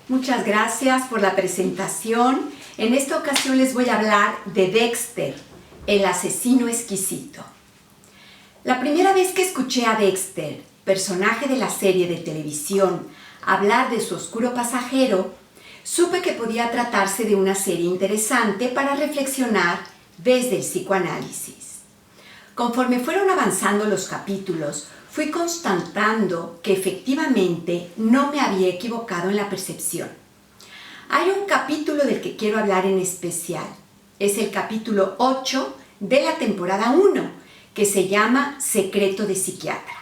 Muchas gracias por la presentación. En esta ocasión les voy a hablar de Dexter, el asesino exquisito. La primera vez que escuché a Dexter, personaje de la serie de televisión, hablar de su oscuro pasajero, supe que podía tratarse de una serie interesante para reflexionar desde el psicoanálisis. Conforme fueron avanzando los capítulos, fui constatando que efectivamente no me había equivocado en la percepción. Hay un capítulo del que quiero hablar en especial. Es el capítulo 8 de la temporada 1, que se llama Secreto de Psiquiatra.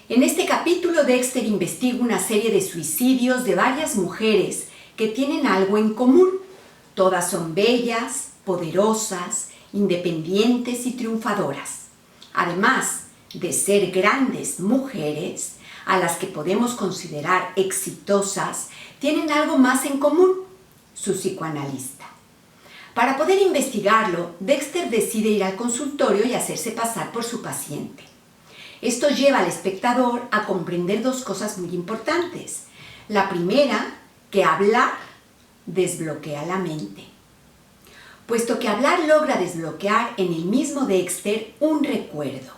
En este capítulo, Dexter investiga una serie de suicidios de varias mujeres que tienen algo en común. Todas son bellas, poderosas, independientes y triunfadoras. Además de ser grandes mujeres, a las que podemos considerar exitosas, tienen algo más en común: su psicoanalista. Para poder investigarlo, Dexter decide ir al consultorio y hacerse pasar por su paciente. Esto lleva al espectador a comprender dos cosas muy importantes. La primera, que hablar desbloquea la mente. Puesto que hablar logra desbloquear en el mismo Dexter un recuerdo,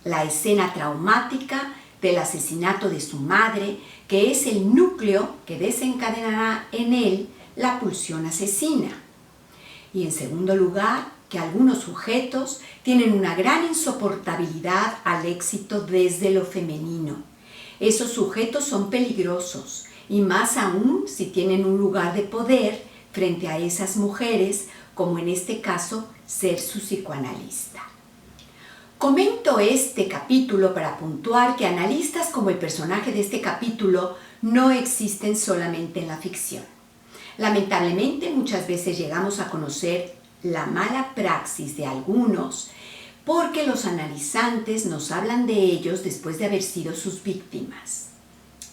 la escena traumática del asesinato de su madre, que es el núcleo que desencadenará en él la pulsión asesina. Y en segundo lugar, que algunos sujetos tienen una gran insoportabilidad al éxito desde lo femenino. Esos sujetos son peligrosos, y más aún si tienen un lugar de poder frente a esas mujeres, como en este caso ser su psicoanalista. Comento este capítulo para puntuar que analistas como el personaje de este capítulo no existen solamente en la ficción. Lamentablemente, muchas veces llegamos a conocer la mala praxis de algunos porque los analizantes nos hablan de ellos después de haber sido sus víctimas.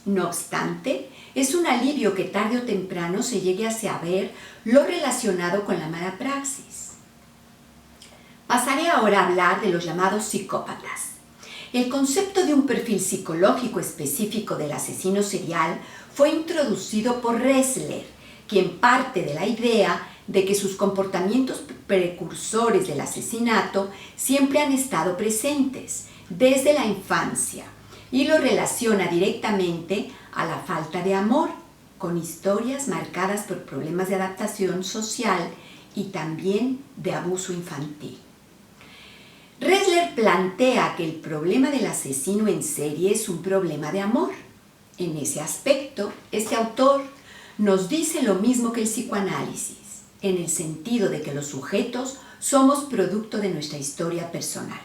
No obstante, es un alivio que tarde o temprano se llegue a saber lo relacionado con la mala praxis. Pasaré ahora a hablar de los llamados psicópatas. El concepto de un perfil psicológico específico del asesino serial fue introducido por Ressler, quien parte de la idea de que sus comportamientos precursores del asesinato siempre han estado presentes desde la infancia y lo relaciona directamente a la falta de amor, con historias marcadas por problemas de adaptación social y también de abuso infantil. Ressler plantea que el problema del asesino en serie es un problema de amor. En ese aspecto, este autor nos dice lo mismo que el psicoanálisis, en el sentido de que los sujetos somos producto de nuestra historia personal.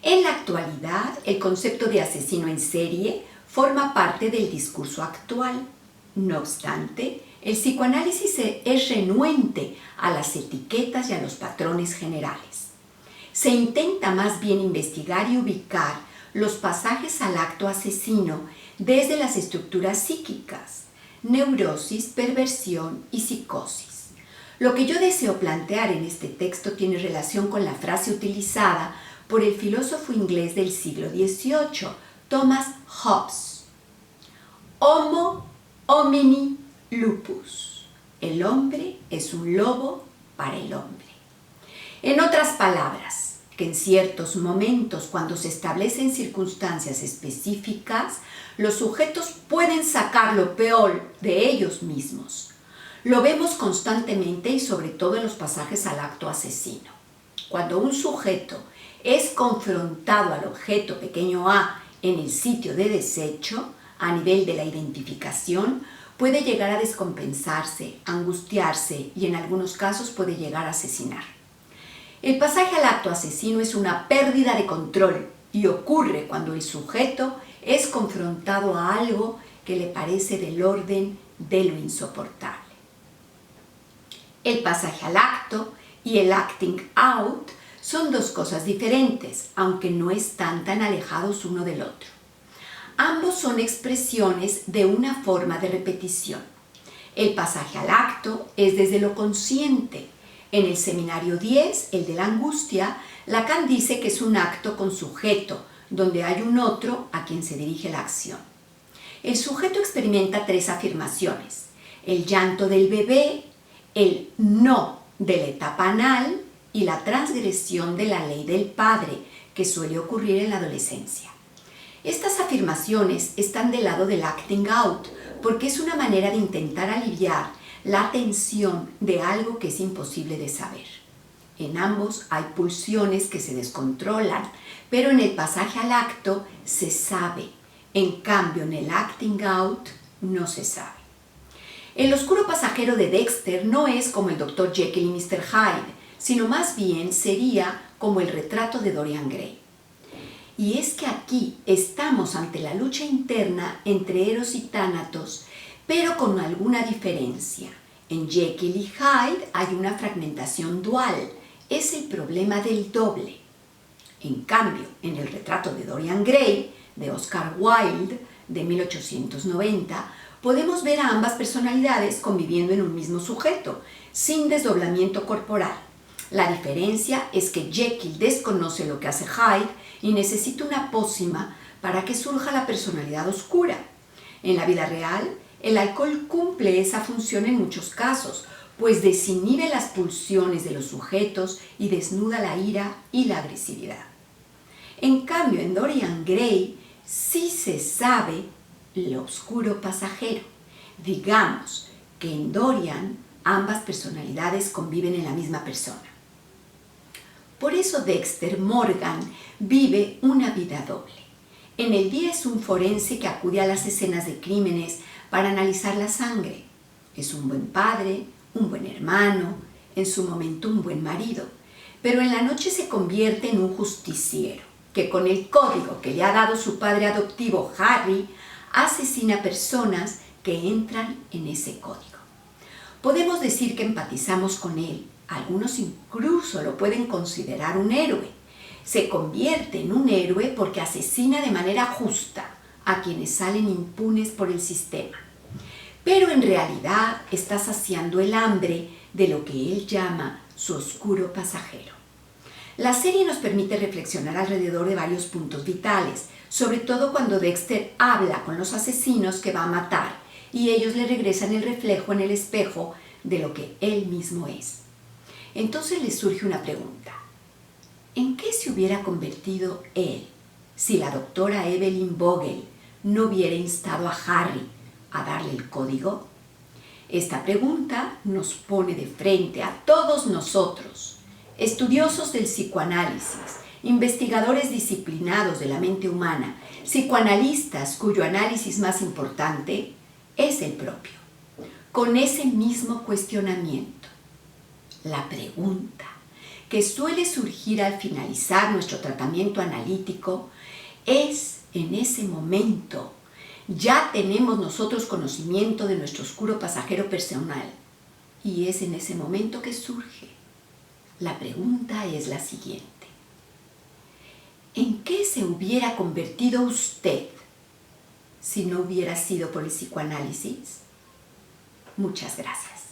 En la actualidad, el concepto de asesino en serie forma parte del discurso actual. No obstante, el psicoanálisis es renuente a las etiquetas y a los patrones generales. Se intenta más bien investigar y ubicar los pasajes al acto asesino desde las estructuras psíquicas, neurosis, perversión y psicosis. Lo que yo deseo plantear en este texto tiene relación con la frase utilizada por el filósofo inglés del siglo XVIII, Thomas Hobbes: Homo homini lupus. El hombre es un lobo para el hombre. En otras palabras, que en ciertos momentos, cuando se establecen circunstancias específicas, los sujetos pueden sacar lo peor de ellos mismos. Lo vemos constantemente y sobre todo en los pasajes al acto asesino. Cuando un sujeto es confrontado al objeto pequeño a en el sitio de desecho, a nivel de la identificación, puede llegar a descompensarse, angustiarse y en algunos casos puede llegar a asesinar. El pasaje al acto asesino es una pérdida de control y ocurre cuando el sujeto es confrontado a algo que le parece del orden de lo insoportable. El pasaje al acto y el acting out son dos cosas diferentes, aunque no están tan alejados uno del otro. Ambos son expresiones de una forma de repetición. El pasaje al acto es desde lo consciente. En el seminario 10, el de la angustia, Lacan dice que es un acto con sujeto, donde hay un otro a quien se dirige la acción. el sujeto experimenta 3 afirmaciones: el llanto del bebé, el no de la etapa anal y la transgresión de la ley del padre, que suele ocurrir en la adolescencia. Estas afirmaciones están del lado del acting out, porque es una manera de intentar aliviar la tensión de algo que es imposible de saber. En ambos hay pulsiones que se descontrolan, pero en el pasaje al acto se sabe. En cambio, en el acting out no se sabe. El oscuro pasajero de Dexter no es como el Dr. Jekyll y Mr. Hyde, sino más bien sería como el retrato de Dorian Gray. Y es que aquí estamos ante la lucha interna entre Eros y Tánatos, pero con alguna diferencia. En Jekyll y Hyde hay una fragmentación dual, es el problema del doble. En cambio, en el retrato de Dorian Gray, de Oscar Wilde, de 1890, podemos ver a ambas personalidades conviviendo en un mismo sujeto, sin desdoblamiento corporal. La diferencia es que Jekyll desconoce lo que hace Hyde y necesita una pócima para que surja la personalidad oscura. En la vida real, el alcohol cumple esa función en muchos casos, pues desinhibe las pulsiones de los sujetos y desnuda la ira y la agresividad. En cambio, en Dorian Gray sí se sabe lo oscuro pasajero. Digamos que en Dorian ambas personalidades conviven en la misma persona. Por eso Dexter Morgan vive una vida doble. En el día es un forense que acude a las escenas de crímenes para analizar la sangre. Es un buen padre, un buen hermano, en su momento un buen marido, pero en la noche se convierte en un justiciero que con el código que le ha dado su padre adoptivo Harry asesina personas que entran en ese código. Podemos decir que empatizamos con él, algunos incluso lo pueden considerar un héroe. Se convierte en un héroe porque asesina de manera justa a quienes salen impunes por el sistema. Pero en realidad está saciando el hambre de lo que él llama su oscuro pasajero. La serie nos permite reflexionar alrededor de varios puntos vitales, sobre todo cuando Dexter habla con los asesinos que va a matar y ellos le regresan el reflejo en el espejo de lo que él mismo es. Entonces le surge una pregunta: ¿en qué se hubiera convertido él si la doctora Evelyn Vogel no hubiera instado a Harry a darle el código? Esta pregunta nos pone de frente a todos nosotros, estudiosos del psicoanálisis, investigadores disciplinados de la mente humana, psicoanalistas cuyo análisis más importante es el propio, con ese mismo cuestionamiento. La pregunta que suele surgir al finalizar nuestro tratamiento analítico es: en ese momento, ¿ya tenemos nosotros conocimiento de nuestro oscuro pasajero personal? Y es en ese momento que surge. La pregunta es la siguiente: ¿en qué se hubiera convertido usted si no hubiera sido por el psicoanálisis? Muchas gracias.